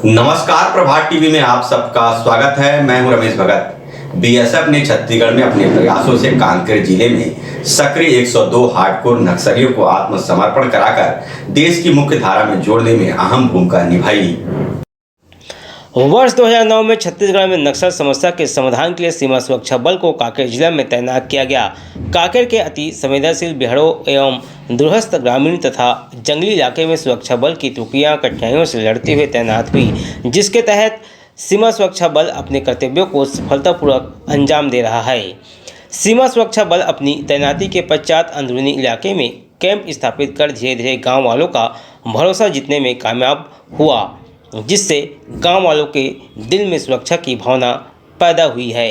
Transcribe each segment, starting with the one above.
नमस्कार, प्रभात टीवी में आप सबका स्वागत है। मैं हूं रमेश भगत। बीएसएफ ने छत्तीसगढ़ में अपने प्रयासों से कांकेर जिले में सक्रिय 102 हार्डकोर नक्सलियों को आत्मसमर्पण कराकर देश की मुख्य धारा में जोड़ने में अहम भूमिका निभाई। वर्ष 2009 में छत्तीसगढ़ में नक्सल समस्या के समाधान के लिए सीमा सुरक्षा बल को कांकेर जिला में तैनात किया गया। कांकेर के अति संवेदनशील बिहड़ों एवं दूरस्थ ग्रामीण तथा जंगली इलाके में सुरक्षा बल की टुकड़ियां कठिनाइयों से लड़ते हुए तैनात हुई, जिसके तहत सीमा सुरक्षा बल अपने कर्तव्यों को सफलतापूर्वक अंजाम दे रहा है। सीमा सुरक्षा बल अपनी तैनाती के पश्चात अंदरूनी इलाके में कैंप स्थापित कर धीरे धीरे गाँव वालों का भरोसा जीतने में कामयाब हुआ, जिससे गांव वालों के दिल में सुरक्षा की भावना पैदा हुई है।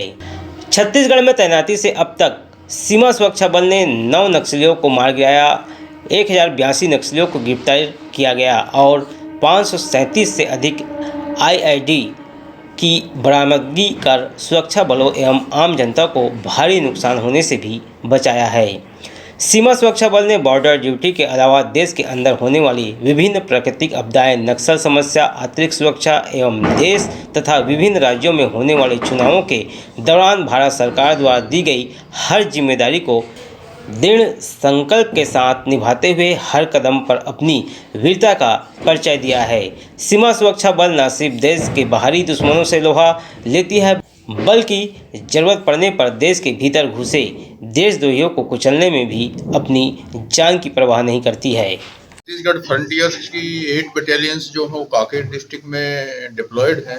छत्तीसगढ़ में तैनाती से अब तक सीमा सुरक्षा बल ने 9 नक्सलियों को मार गिराया, 1082 नक्सलियों को गिरफ्तार किया गया और 537 से अधिक आईईडी की बरामदगी कर सुरक्षा बलों एवं आम जनता को भारी नुकसान होने से भी बचाया है। सीमा सुरक्षा बल ने बॉर्डर ड्यूटी के अलावा देश के अंदर होने वाली विभिन्न प्राकृतिक आपदाएं, नक्सल समस्या, आंतरिक सुरक्षा एवं देश तथा विभिन्न राज्यों में होने वाले चुनावों के दौरान भारत सरकार द्वारा दी गई हर जिम्मेदारी को दृढ़ संकल्प के साथ निभाते हुए हर कदम पर अपनी वीरता का परिचय दिया है। सीमा सुरक्षा बल न सिर्फ देश के बाहरी दुश्मनों से लोहा लेती है, बल्कि जरूरत पड़ने पर देश के भीतर घुसे देशद्रोहियों को कुचलने में भी अपनी जान की परवाह नहीं करती है। छत्तीसगढ़ फ्रंटियर्स की 8 बटालियंस जो हैं वो कांकेर डिस्ट्रिक्ट में डिप्लॉयड हैं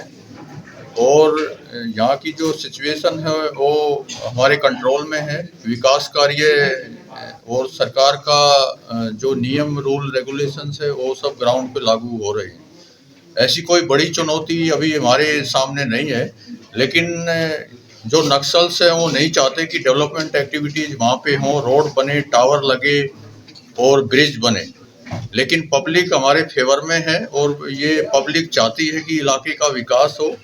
और यहाँ की जो सिचुएशन है वो हमारे कंट्रोल में है। विकास कार्य और सरकार का जो नियम, रूल, रेगुलेशंस है वो सब ग्राउंड पे लागू हो रहे हैं। ऐसी कोई बड़ी चुनौती अभी हमारे सामने नहीं है, लेकिन जो नक्सल्स हैं वो नहीं चाहते कि डेवलपमेंट एक्टिविटीज़ वहाँ पे हों, रोड बने, टावर लगे और ब्रिज बने, लेकिन पब्लिक हमारे फेवर में है और ये पब्लिक चाहती है कि इलाके का विकास हो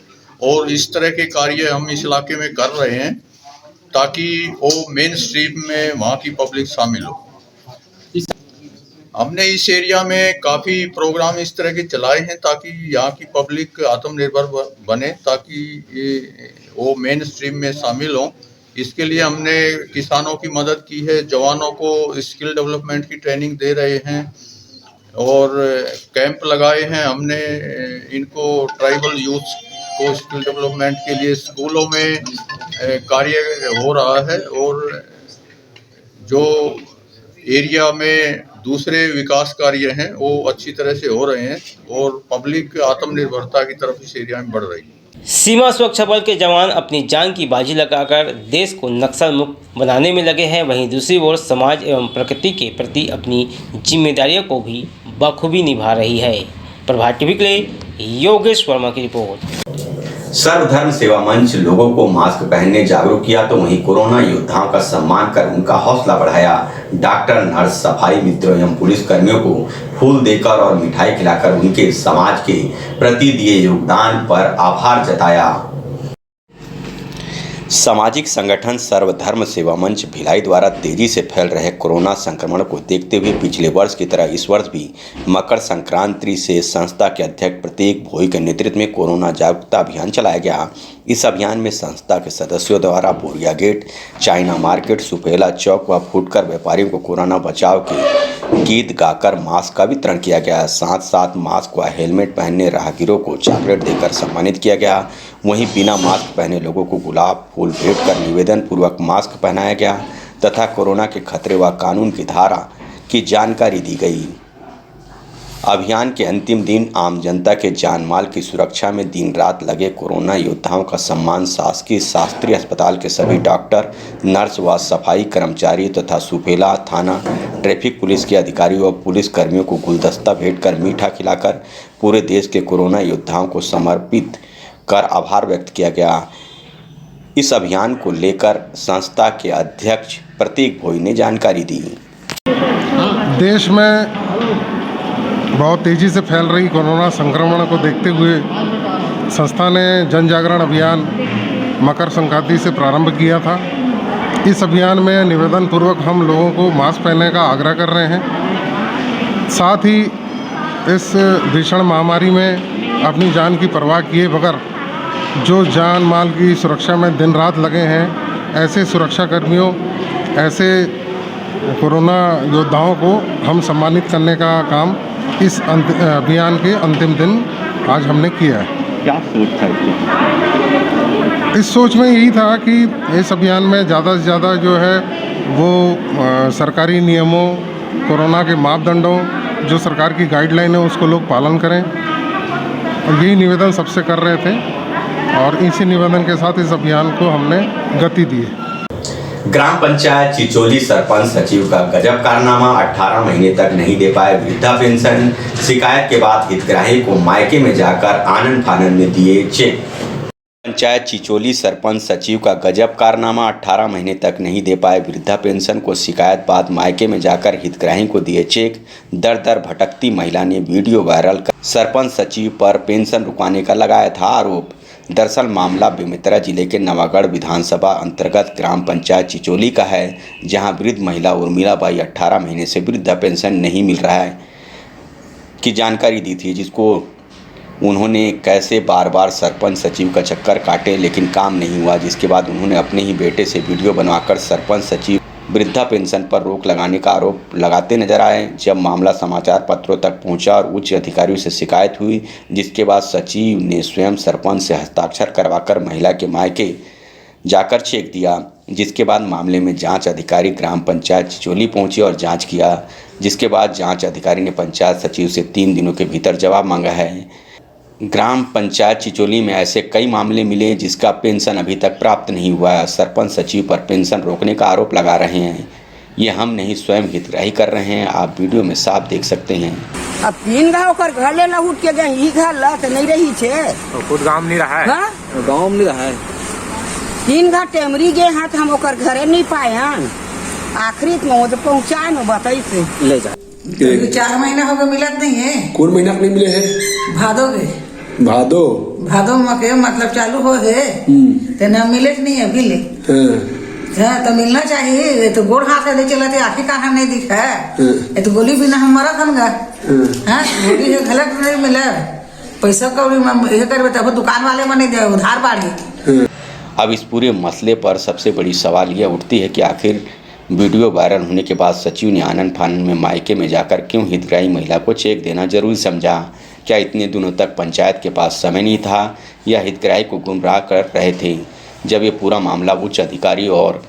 और इस तरह के कार्य हम इस इलाके में कर रहे हैं ताकि वो मेन स्ट्रीम में वहाँ की पब्लिक शामिल हो। हमने इस एरिया में काफ़ी प्रोग्राम इस तरह के चलाए हैं ताकि यहाँ की पब्लिक आत्मनिर्भर बने, ताकि वो मेन स्ट्रीम में शामिल हों। इसके लिए हमने किसानों की मदद की है, जवानों को स्किल डेवलपमेंट की ट्रेनिंग दे रहे हैं और कैंप लगाए हैं हमने। इनको ट्राइबल यूथ को स्किल डेवलपमेंट के लिए स्कूलों में कार्य हो रहा है और जो एरिया में दूसरे विकास कार्य हैं वो अच्छी तरह से हो रहे हैं और पब्लिक आत्मनिर्भरता की तरफ इस एरिया में बढ़ रही है। सीमा सुरक्षा बल के जवान अपनी जान की बाजी लगाकर देश को नक्सल मुक्त बनाने में लगे हैं, वहीं दूसरी ओर समाज एवं प्रकृति के प्रति अपनी जिम्मेदारियों को भी बखूबी निभा रही है। प्रभात टीवी के लिए योगेश वर्मा की रिपोर्ट। सर्वधर्म सेवा मंच लोगों को मास्क पहनने जागरूक किया, तो वहीं कोरोना योद्धाओं का सम्मान कर उनका हौसला बढ़ाया। डॉक्टर, नर्स, सफाई मित्रों एवं पुलिस कर्मियों को फूल देकर और मिठाई खिलाकर उनके समाज के प्रति दिए योगदान पर आभार जताया। सामाजिक संगठन सर्वधर्म सेवा मंच भिलाई द्वारा तेजी से फैल रहे कोरोना संक्रमण को देखते हुए पिछले वर्ष की तरह इस वर्ष भी मकर संक्रांति से संस्था के अध्यक्ष प्रतीक भोई के नेतृत्व में कोरोना जागरूकता अभियान चलाया गया। इस अभियान में संस्था के सदस्यों द्वारा बोरिया गेट, चाइना मार्केट, सुपेला चौक व फुटकर व्यापारियों को कोरोना बचाव के गीत गाकर मास्क का वितरण किया गया। साथ साथ मास्क व हेलमेट पहनने राहगीरों को चॉकलेट देकर सम्मानित किया गया। वहीं बिना मास्क पहने लोगों को गुलाब फूल भेंट कर निवेदन पूर्वक मास्क पहनाया गया तथा कोरोना के खतरे व कानून की धारा की जानकारी दी गई। अभियान के अंतिम दिन आम जनता के जान माल की सुरक्षा में दिन रात लगे कोरोना योद्धाओं का सम्मान शासकीय शास्त्रीय अस्पताल के सभी डॉक्टर, नर्स व सफाई कर्मचारी तथा सुपेला थाना ट्रैफिक पुलिस के अधिकारियों व पुलिस कर्मियों को गुलदस्ता भेंट कर मीठा खिलाकर पूरे देश के कोरोना योद्धाओं को समर्पित कर आभार व्यक्त किया गया। इस अभियान को लेकर संस्था के अध्यक्ष प्रतीक भोई ने जानकारी दी। देश में बहुत तेज़ी से फैल रही कोरोना संक्रमण को देखते हुए संस्था ने जन जागरण अभियान मकर संक्रांति से प्रारंभ किया था। इस अभियान में निवेदन पूर्वक हम लोगों को मास्क पहनने का आग्रह कर रहे हैं। साथ ही इस भीषण महामारी में अपनी जान की परवाह किए बगैर जो जान माल की सुरक्षा में दिन रात लगे हैं, ऐसे सुरक्षा कर्मियों, ऐसे कोरोना योद्धाओं को हम सम्मानित करने का काम इस अभियान के अंतिम दिन आज हमने किया है। क्या सोच था इसमें? इस सोच में यही था कि इस अभियान में ज़्यादा से ज़्यादा जो है वो सरकारी नियमों, कोरोना के मापदंडों, जो सरकार की गाइडलाइन है उसको लोग पालन करें, और यही निवेदन सबसे कर रहे थे और इसी निवेदन के साथ इस अभियान को हमने गति दी है। ग्राम पंचायत चिचोली सरपंच सचिव का गजब कारनामा, 18 महीने तक नहीं दे पाए वृद्धा पेंशन, शिकायत के बाद हितग्राही को मायके में जाकर आनन फानन में दिए चेक। पंचायत चिचोली सरपंच सचिव का गजब कारनामा, 18 महीने तक नहीं दे पाए वृद्धा पेंशन को शिकायत बाद मायके में जाकर हितग्राही को दिए चेक। दर दर भटकती महिला ने वीडियो वायरल कर सरपंच सचिव पर पेंशन रुकवाने का लगाया था आरोप। दरअसल मामला बेमेतरा जिले के नवागढ़ विधानसभा अंतर्गत ग्राम पंचायत चिचोली का है, जहां वृद्ध महिला उर्मिलाबाई 18 महीने से वृद्धा पेंशन नहीं मिल रहा है की जानकारी दी थी, जिसको उन्होंने कैसे बार बार सरपंच सचिव का चक्कर काटे लेकिन काम नहीं हुआ, जिसके बाद उन्होंने अपने ही बेटे से वीडियो बनवाकर सरपंच सचिव वृद्धा पेंशन पर रोक लगाने का आरोप लगाते नजर आए। जब मामला समाचार पत्रों तक पहुंचा और उच्च अधिकारियों से शिकायत हुई, जिसके बाद सचिव ने स्वयं सरपंच से हस्ताक्षर करवाकर महिला के मायके जाकर चेक दिया, जिसके बाद मामले में जांच अधिकारी ग्राम पंचायत चिचोली पहुंचे और जांच किया, जिसके बाद जांच अधिकारी ने पंचायत सचिव से 3 दिनों के भीतर जवाब मांगा है। ग्राम पंचायत चिचोली में ऐसे कई मामले मिले जिसका पेंशन अभी तक प्राप्त नहीं हुआ है। सरपंच सचिव पर पेंशन रोकने का आरोप लगा रहे हैं। ये हम नहीं, स्वयं हितग्राही कर रहे हैं। आप वीडियो में साफ देख सकते हैं। अब 3 घाव कर घर ले उठ के गए, ई घर ला तो नहीं रही छे, खुद गांव नहीं रहा है। हाँ? गांव में नहीं रहा है। 3 घाव टेमरी गए हैं तो हम ओकर घरे नहीं पाए हैं। आखिरी में वो तो पहुँचाए न बताई से ले जा। 4 महीना हो गए मिलत नहीं है। कौन महीना नहीं मिले है? भादो गए, भादो मके मतलब चालू हो है तो न मिले नहीं है अभी ले। हाँ तो मिलना चाहिए। तो गोड़ हाथ से चलाते आखिर कहा नहीं दिखा है, तो गोली बिना हम मरा था। हाँ गोली गलत नहीं मिला, पैसा कौड़ी में ये कर तब दुकान वाले में नहीं दे, उधार बाढ़ी। अब इस पूरे मसले पर सबसे बड़ी सवाल यह उठती है कि आखिर वीडियो वायरल होने के बाद सचिव ने आनन फानन में मायके में जाकर क्यों हितग्राही महिला को चेक देना जरूरी समझा? क्या इतने दिनों तक पंचायत के पास समय नहीं था या हितग्राही को गुमराह कर रहे थे? जब ये पूरा मामला उच्च अधिकारी और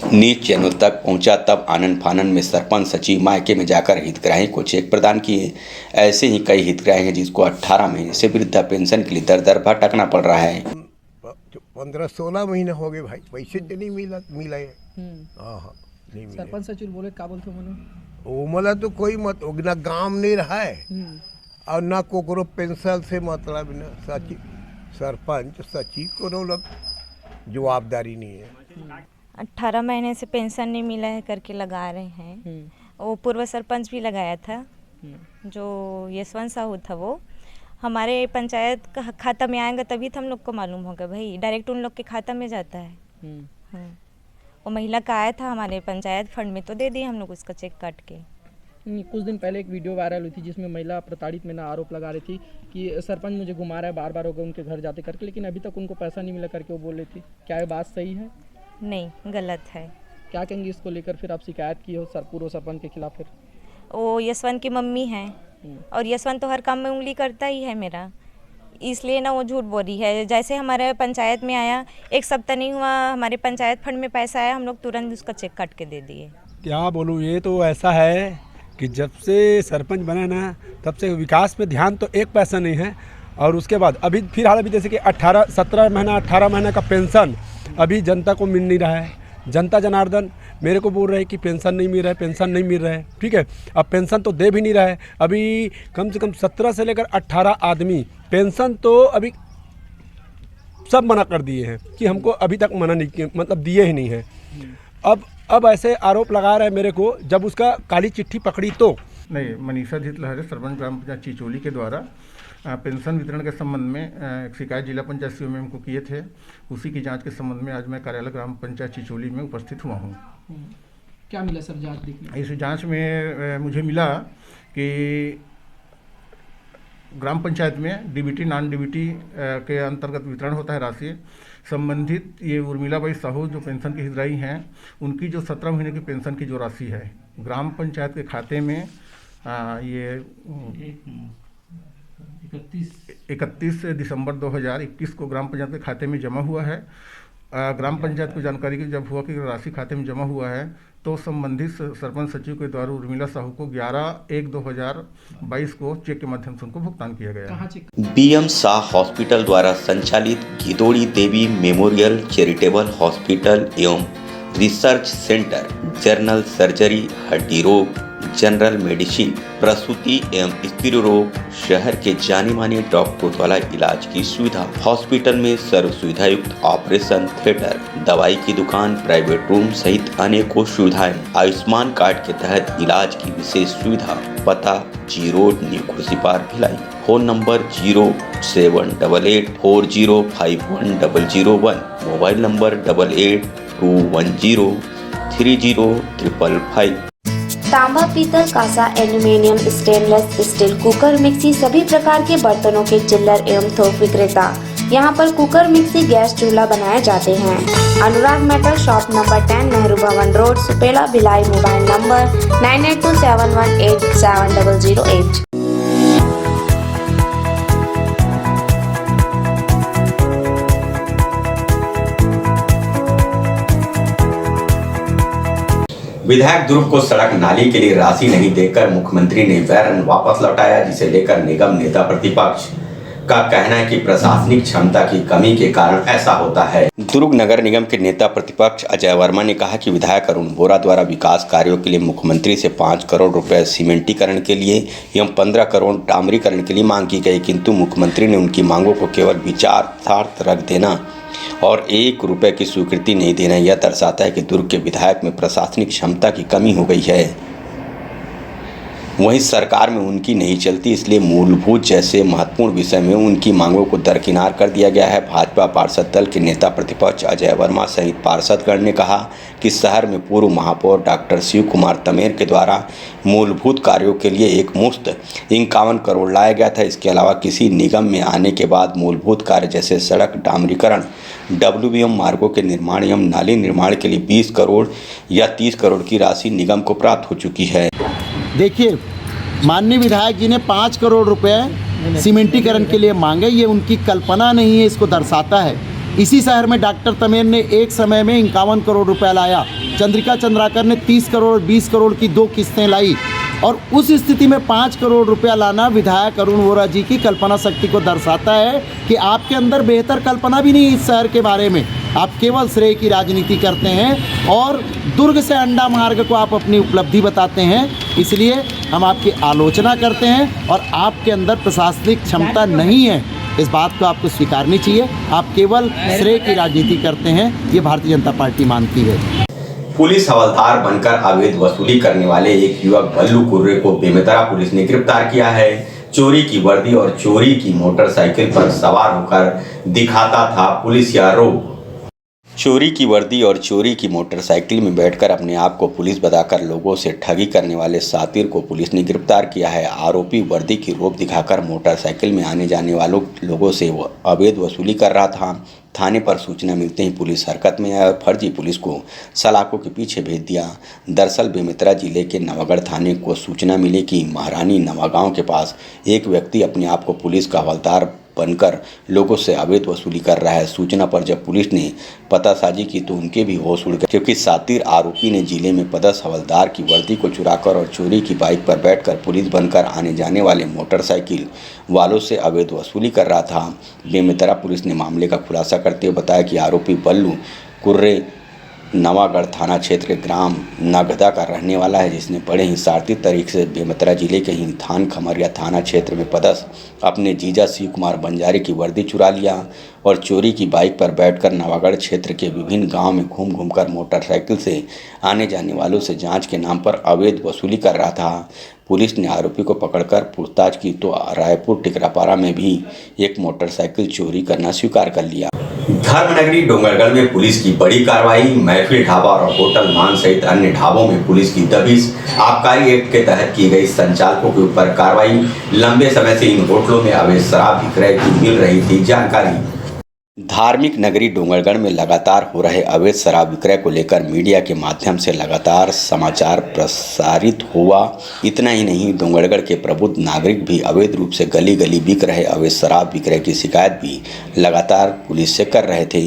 न्यूज चैनल तक पहुंचा, तब आनन फानन में सरपंच सचिव मायके में जाकर हितग्राही को चेक प्रदान किए। ऐसे ही कई हितग्राही हैं जिसको 18 महीने से वृद्धा पेंशन के लिए दर दर भटकना पड़ रहा है। 15-16 महीने हो गए भाई, पैसे तो नहीं मिला है। हाँ नहीं मिला। सरपंच सचिव बोले का बोलते वो मला तो कोई मत ना गांव नहीं रहा है और ना कोकरो पेंशन से मतलब न सचिव सरपंच सचिव को लोग जवाबदारी नहीं है। 18 महीने से पेंशन नहीं मिला है करके लगा रहे हैं। वो पूर्व सरपंच भी लगाया था, जो यशवंत साहू था, वो हमारे पंचायत का खाता में आएगा तभी तो हम लोग को मालूम होगा भाई, डायरेक्ट उन लोग के खाता में जाता है। वो महिला का आया था हमारे पंचायत फंड में, तो दे दिए हम लोग उसका चेक काट के। कुछ दिन पहले एक वीडियो वायरल हुई थी जिसमें महिला प्रताड़ित में ना आरोप लगा रही थी कि सरपंच मुझे घुमा रहा है, बार बार होकर उनके घर जाते करके, लेकिन अभी तक उनको पैसा नहीं मिला करके वो बोल रही थी। क्या ये बात सही है? नहीं, गलत है। क्या कहेंगे इसको लेकर? फिर आप शिकायत की हो पूर्व सरपंच के खिलाफ? फिर वो यशवंत की मम्मी है और यशवंत तो हर काम में उंगली करता ही है मेरा, इसलिए ना वो झूठ बोल रही है। जैसे हमारे पंचायत में आया, 1 सप्ताह नहीं हुआ हमारे पंचायत फंड में पैसा आया, हम लोग तुरंत उसका चेक काट के दे दिए। क्या बोलूँ, ये तो ऐसा है कि जब से सरपंच बना ना तब से विकास पे ध्यान तो 1 पैसा नहीं है। और उसके बाद अभी फिलहाल अभी जैसे कि 18 महीना का पेंशन अभी जनता को मिल नहीं रहा है। जनता जनार्दन मेरे को बोल रहे हैं कि पेंशन नहीं मिल रहा है, पेंशन नहीं मिल रहा है। ठीक है, अब पेंशन तो दे भी नहीं रहा है। अभी कम से कम 17 से लेकर 18 आदमी पेंशन तो अभी सब मना कर दिए हैं कि हमको अभी तक मना नहीं किए, मतलब दिए ही नहीं है। अब ऐसे आरोप लगा रहे हैं मेरे को, जब उसका काली चिट्ठी पकड़ी तो नहीं। मनीषा जीत लहरे सरपंच ग्राम पंचायत चिचोली के द्वारा पेंशन वितरण के संबंध में एक शिकायत जिला पंचायत सीओ मैम को किए थे, उसी की जांच के संबंध में आज मैं कार्यालय ग्राम पंचायत चिचोली में उपस्थित हुआ हूँ। क्या मिला सर जांच देखने? इस जांच में मुझे मिला कि ग्राम पंचायत में डीबीटी नॉन डीबीटी के अंतर्गत वितरण होता है राशि। संबंधित ये उर्मिलाबाई साहू जो पेंशन की हितग्राही हैं, उनकी जो 17 महीने की पेंशन की जो राशि है ग्राम पंचायत के खाते में ये 31 दिसंबर 2021 को ग्राम पंचायत के खाते में जमा हुआ है। ग्राम पंचायत को जानकारी की जब हुआ कि राशि खाते में जमा हुआ है तो संबंधित सरपंच सचिव के द्वारा उर्मिला साहू को 11/1/2022 को चेक के माध्यम से उनको भुगतान किया गया। बीएम शाह हॉस्पिटल द्वारा संचालित गिदोड़ी देवी मेमोरियल चैरिटेबल हॉस्पिटल एवं रिसर्च सेंटर जनरल सर्जरी, हड्डी रोग, जनरल मेडिसिन, प्रसूति एवं स्त्री रोग शहर के जाने माने डॉक्टरों द्वारा इलाज की सुविधा। हॉस्पिटल में सर्व सुविधा युक्त ऑपरेशन थिएटर, दवाई की दुकान, प्राइवेट रूम सहित अनेकों सुविधाएं। आयुष्मान कार्ड के तहत इलाज की विशेष सुविधा। पता G road, new Khursipar, Bhilai. Phone number 0784051001। Mobile number 8821030555। तांबा, पीतल, कांसा, aluminium, stainless steel, cooker, mixie सभी प्रकार के बर्तनों के चिल्लर एवं थोक विक्रेता। यहाँ पर कुकर, मिक्सी, गैस चूल्हा बनाए जाते हैं। अनुराग मेटल शॉप नंबर 10, नेहरू भवन road, Supela, Bhilai. Mobile number 9827187008। विधायक ध्रुव को सड़क नाली के लिए राशि नहीं देकर मुख्यमंत्री ने वैरन वापस लौटाया, जिसे लेकर निगम नेता प्रतिपक्ष का कहना है कि प्रशासनिक क्षमता की कमी के कारण ऐसा होता है। दुर्ग नगर निगम के नेता प्रतिपक्ष अजय वर्मा ने कहा कि विधायक अरुण बोरा द्वारा विकास कार्यों के लिए मुख्यमंत्री से 5 करोड़ रुपए सीमेंटीकरण के लिए एवं 15 करोड़ डामरीकरण के लिए मांग की गई, किंतु मुख्यमंत्री ने उनकी मांगों को केवल विचारार्थ रख देना और 1 रुपए की स्वीकृति नहीं देना यह दर्शाता है कि दुर्ग के विधायक में प्रशासनिक क्षमता की कमी हो गई है। वहीं सरकार में उनकी नहीं चलती, इसलिए मूलभूत जैसे महत्वपूर्ण विषय में उनकी मांगों को दरकिनार कर दिया गया है। भाजपा पार्षद दल के नेता प्रतिपक्ष अजय वर्मा सहित पार्षदगण ने कहा कि शहर में पूर्व महापौर डॉक्टर शिव कुमार तमेर के द्वारा मूलभूत कार्यों के लिए एक मुश्त 51 करोड़ लाया गया था। इसके अलावा किसी निगम में आने के बाद मूलभूत कार्य जैसे सड़क डामरीकरण, WBM मार्गों के निर्माण एवं नाली निर्माण के लिए 20 करोड़ या 30 करोड़ की राशि निगम को प्राप्त हो चुकी है। देखिए, माननीय विधायक जी ने 5 करोड़ रुपए सीमेंटीकरण के लिए मांगे, ये उनकी कल्पना नहीं है, इसको दर्शाता है। इसी शहर में डॉक्टर तमेर ने एक समय में 51 करोड़ रुपए लाया, चंद्रिका चंद्राकर ने 30 करोड़ 20 करोड़ की 2 किस्तें लाई, और उस स्थिति में 5 करोड़ रुपया लाना विधायक अरुण वोरा जी की कल्पना शक्ति को दर्शाता है कि आपके अंदर बेहतर कल्पना भी नहीं इस शहर के बारे में। आप केवल श्रेय की राजनीति करते हैं और दुर्ग से अंडा मार्ग को आप अपनी उपलब्धि बताते हैं, इसलिए हम आपकी आलोचना करते हैं और आपके अंदर प्रशासनिक क्षमता नहीं है, इस बात को आपको स्वीकारनी चाहिए। आप केवल श्रेय की राजनीति करते हैं, ये भारतीय जनता पार्टी मानती है। पुलिस हवलदार बनकर अवैध वसूली करने वाले एक युवक बल्लू कुर्रे को बेमेतरा पुलिस ने गिरफ्तार किया है। चोरी की वर्दी और चोरी की मोटरसाइकिल पर सवार होकर दिखाता था पुलिस यारों। चोरी की वर्दी और चोरी की मोटरसाइकिल में बैठकर अपने आप को पुलिस बताकर लोगों से ठगी करने वाले सातिर को पुलिस ने गिरफ्तार किया है। आरोपी वर्दी की रोक दिखाकर मोटरसाइकिल में आने जाने वालों लोगों से अवैध वसूली कर रहा था। थाने पर सूचना मिलते ही पुलिस हरकत में आया और फर्जी पुलिस को सलाखों के पीछे भेज दिया। दरअसल बेमेतरा जिले के नवागढ़ थाने को सूचना मिली कि महारानी नवागांव के पास एक व्यक्ति अपने आप को पुलिस का हवलदार बनकर लोगों से अवैध वसूली कर रहा है। सूचना पर जब पुलिस ने पतासाजी की तो उनके भी होश उड़ गए, क्योंकि सातिर आरोपी ने जिले में पदस्थ हवलदार की वर्दी को चुराकर और चोरी की बाइक पर बैठकर पुलिस बनकर आने जाने वाले मोटरसाइकिल वालों से अवैध वसूली कर रहा था। बेमेतरा पुलिस ने मामले का खुलासा करते हुए बताया कि आरोपी बल्लू कुर्रे नवागढ़ थाना क्षेत्र के ग्राम नागदा का रहने वाला है, जिसने बड़े ही शातिर तरीके से बेमेतरा जिले के ही थान खमरिया थाना क्षेत्र में पदस्थ अपने जीजा शिव कुमार बंजारी की वर्दी चुरा लिया और चोरी की बाइक पर बैठकर नवागढ़ क्षेत्र के विभिन्न गांव में घूम घूमकर मोटरसाइकिल से आने जाने वालों से जांच के नाम पर अवैध वसूली कर रहा था। पुलिस ने आरोपी को पकड़कर पूछताछ की तो रायपुर टिकरापारा में भी एक मोटरसाइकिल चोरी करना स्वीकार कर लिया। धर्मनगरी डोंगरगढ़ में पुलिस की बड़ी कार्रवाई। महफिल ढाबा और होटल मान सहित अन्य ढाबों में पुलिस की दबिश। आबकारी एक्ट के तहत की गई संचालकों के ऊपर कार्रवाई। लंबे समय से इन होटलों में अवैध शराब विक्रय की मिल रही थी जानकारी। धार्मिक नगरी डोंगरगढ़ में लगातार हो रहे अवैध शराब विक्रय को लेकर मीडिया के माध्यम से लगातार समाचार प्रसारित हुआ। इतना ही नहीं, डोंगरगढ़ के प्रबुद्ध नागरिक भी अवैध रूप से गली गली बिक रहे अवैध शराब विक्रय की शिकायत भी लगातार पुलिस से कर रहे थे।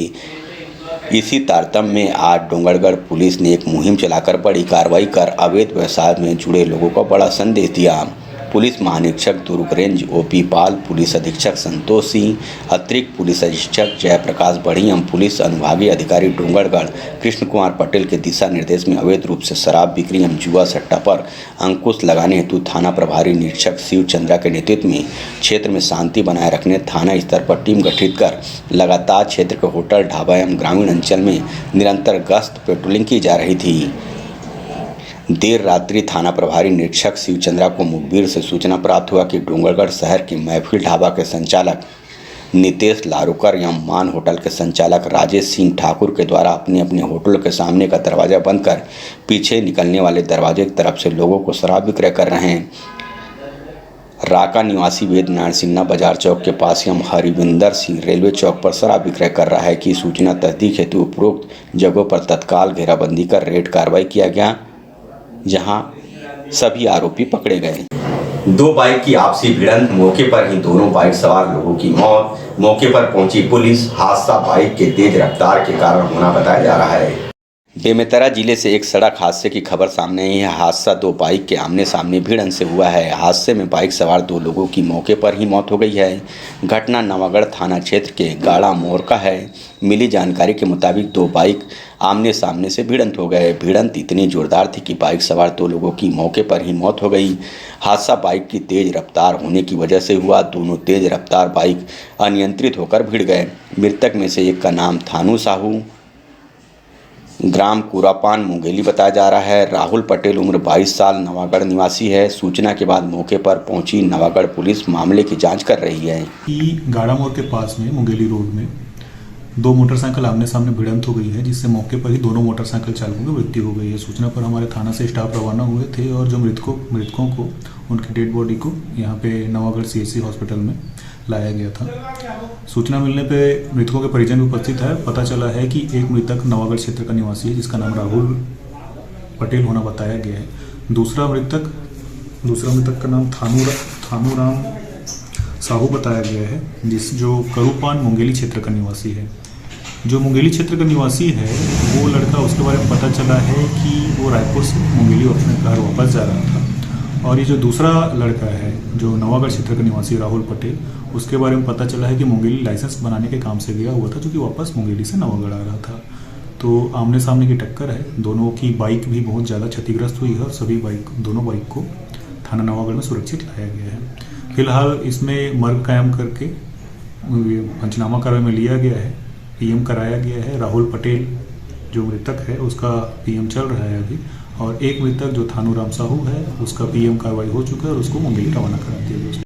इसी तारतम्य में आज डोंगरगढ़ पुलिस ने एक मुहिम चलाकर बड़ी कार्रवाई कर अवैध व्यवसाय में जुड़े लोगों को बड़ा संदेश दिया। पुलिस महानिरीक्षक दुर्ग रेंज ओपी पाल, पुलिस अधीक्षक संतोष सिंह, अतिरिक्त पुलिस अधीक्षक जयप्रकाश बढ़ियम, पुलिस अनुभागीय अधिकारी डोंगरगढ़ कृष्ण कुमार पटेल के दिशा निर्देश में अवैध रूप से शराब बिक्री एवं जुआ सट्टा पर अंकुश लगाने हेतु थाना प्रभारी निरीक्षक शिव चंद्रा के नेतृत्व में क्षेत्र में शांति बनाए रखने थाना स्तर पर टीम गठित कर लगातार क्षेत्र के होटल, ढाबा एवं ग्रामीण अंचल में निरंतर गश्त पेट्रोलिंग की जा रही थी। देर रात्रि थाना प्रभारी निरीक्षक शिव चंद्रा को मुखबिर से सूचना प्राप्त हुआ कि डोंगरगढ़ शहर की महफिल ढाबा के संचालक नितेश लारूकर एवं मान होटल के संचालक राजेश सिंह ठाकुर के द्वारा अपने अपने होटल के सामने का दरवाजा बंद कर पीछे निकलने वाले दरवाजे की तरफ से लोगों को शराब विक्रय कर रहे हैं। राका निवासी वेद नारायण सिन्हा बाजार चौक के पास एवं हरिविंदर सिंह रेलवे चौक पर शराब विक्रय कर रहा है कि सूचना तस्दीक हेतु उपरोक्त जगहों पर तत्काल घेराबंदी कर रेड कार्रवाई किया गया, जहां सभी आरोपी पकड़े गए। दो बाइक की आपसी भिड़ंत, मौके पर ही दोनों बाइक सवार लोगों की मौत। मौके पर पहुंची पुलिस। हादसा बाइक के तेज रफ्तार के कारण होना बताया जा रहा है। बेमेतरा जिले से एक सड़क हादसे की खबर सामने आई है। हादसा दो बाइक के आमने सामने भिड़ंत से हुआ है। हादसे में बाइक सवार दो लोगों की मौके पर ही मौत हो गई है। घटना नवागढ़ थाना क्षेत्र के गाड़ा मोड़ का है। मिली जानकारी के मुताबिक दो बाइक आमने सामने से भिड़ंत हो गए। भिड़ंत इतनी जोरदार थी कि बाइक सवार दो लोगों की मौके पर ही मौत हो गई। हादसा बाइक की तेज रफ्तार होने की वजह से हुआ। दोनों तेज रफ्तार बाइक अनियंत्रित होकर भिड़ गए। मृतक में से एक का नाम थानू साहू, ग्राम कुरापान मुंगेली बताया जा रहा है। राहुल पटेल उम्र 22 साल नवागढ़ निवासी है। सूचना के बाद मौके पर पहुंची नवागढ़ पुलिस मामले की जांच कर रही है। गाड़ा मोड़ के पास में मुंगेली रोड में दो मोटरसाइकिल आमने सामने भिड़ंत हो गई है, जिससे मौके पर ही दोनों मोटरसाइकिल चालकों की मृत्यु हो गई है। सूचना पर हमारे थाना से स्टाफ रवाना हुए थे और जो मृतकों को उनकी डेड बॉडी को यहाँ पे नवागढ़ CHC हॉस्पिटल में लाया गया था। सूचना मिलने पे मृतकों के परिजन उपस्थित है। पता चला है कि एक मृतक नवागढ़ क्षेत्र का निवासी है, जिसका नाम राहुल पटेल होना बताया गया है। दूसरा मृतक का नाम थानू राम साहू बताया गया है, जो करूपान मुंगेली क्षेत्र का निवासी है। जो मुंगेली क्षेत्र का निवासी है वो लड़का, उसके बारे में पता चला है कि वो रायपुर से मुंगेली अपने घर वापस जा रहा था। और ये जो दूसरा लड़का है जो नवागढ़ क्षेत्र का निवासी राहुल पटेल, उसके बारे में पता चला है कि मुंगेली लाइसेंस बनाने के काम से गया हुआ था, जो कि वापस मुंगेली से नवागढ़ आ रहा था। तो आमने सामने की टक्कर है। दोनों की बाइक भी बहुत ज़्यादा क्षतिग्रस्त हुई है और दोनों बाइक को थाना नवागढ़ में सुरक्षित लाया गया है। फिलहाल इसमें मर्ग कायम करके पंचनामा कार्य में लिया गया है, PM कराया गया है। राहुल पटेल जो मृतक है उसका PM चल रहा है अभी, और एक मृतक जो थानू राम साहू है उसका PM कार्रवाई हो चुका है और उसको मुंगेली रवाना करा दिया गया।